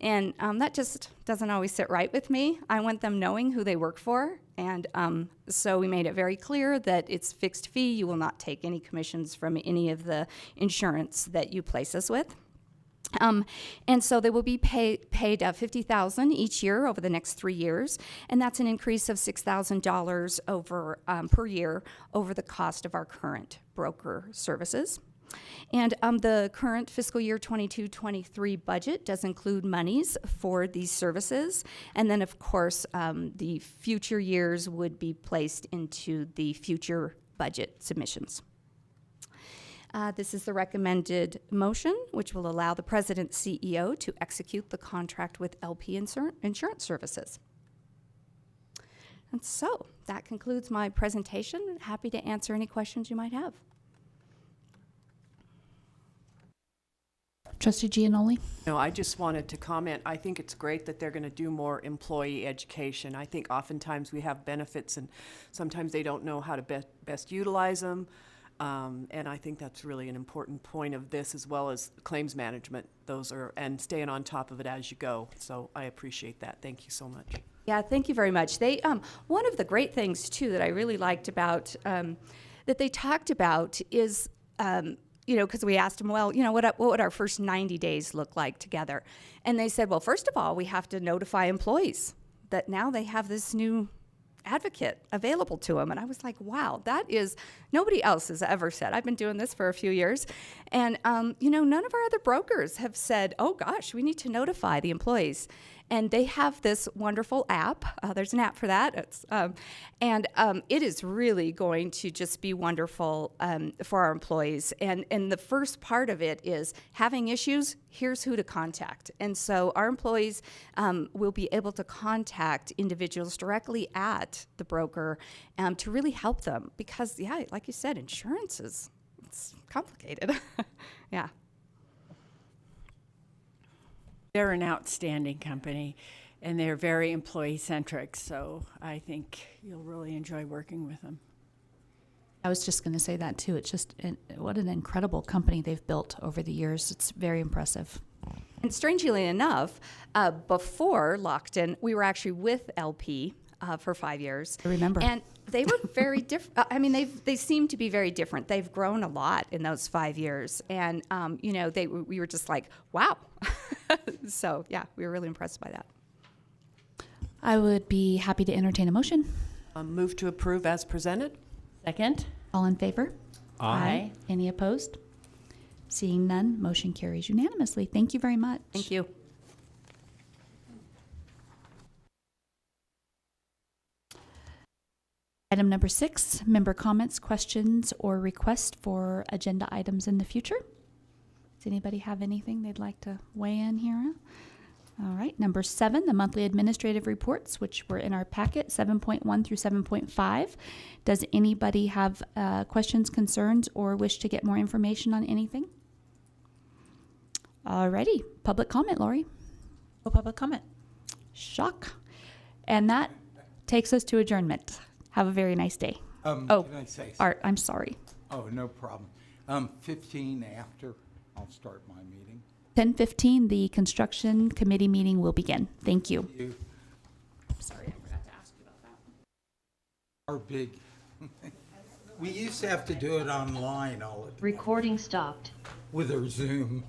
And that just doesn't always sit right with me. I want them knowing who they work for. And so we made it very clear that it's fixed fee. You will not take any commissions from any of the insurance that you place us with. And so they will be paid $50,000 each year over the next 3 years. And that's an increase of $6,000 over per year over the cost of our current broker services. And the current fiscal year 22-23 budget does include monies for these services. And then, of course, the future years would be placed into the future budget submissions. This is the recommended motion, which will allow the President CEO to execute the contract with LP Insurance Services. And so that concludes my presentation. Happy to answer any questions you might have. Trustee Gianoli? No, I just wanted to comment. I think it's great that they're going to do more employee education. I think oftentimes we have benefits and sometimes they don't know how to best utilize them. And I think that's really an important point of this, as well as claims management. Those are, and staying on top of it as you go. So I appreciate that. Thank you so much. Yeah, thank you very much. They one of the great things too that I really liked about that they talked about is you know, because we asked them, well, you know, what would our first 90 days look like together? And they said, well, first of all, we have to notify employees that now they have this new advocate available to them. And I was like, wow, that is, nobody else has ever said. I've been doing this for a few years. And, you know, none of our other brokers have said, oh gosh, we need to notify the employees. And they have this wonderful app. There's an app for that. It is really going to just be wonderful for our employees. And the first part of it is having issues, here's who to contact. And so our employees will be able to contact individuals directly at the broker to really help them. Because, yeah, like you said, insurance it's complicated. Yeah. They're an outstanding company, and they're very employee-centric, so I think you'll really enjoy working with them. I was just going to say that too. It's just, what an incredible company they've built over the years. It's very impressive. And strangely enough, before Lockton, we were actually with LP for 5 years. I remember. And they were very different. I mean, they seem to be very different. They've grown a lot in those 5 years. And, you know, we were just like, wow. So, yeah, we were really impressed by that. I would be happy to entertain a motion. Move to approve as presented. Second? All in favor? Aye. Any opposed? Seeing none, motion carries unanimously. Thank you very much. Thank you. Item number 6, member comments, questions, or requests for agenda items in the future. Does anybody have anything they'd like to weigh in here? All right, number 7, the monthly administrative reports, which were in our packet, 7.1 through 7.5. Does anybody have questions, concerns, or wish to get more information on anything? All righty, public comment, Lori. No public comment. Shock. And that takes us to adjournment. Have a very nice day. Can I say something? Art, I'm sorry. Oh, no problem. 15 after, I'll start my meeting. 10:15, the construction committee meeting will begin. Thank you. You Sorry, I forgot to ask you about that. are big. We used to have to do it online all the time Recording stopped. with our Zoom.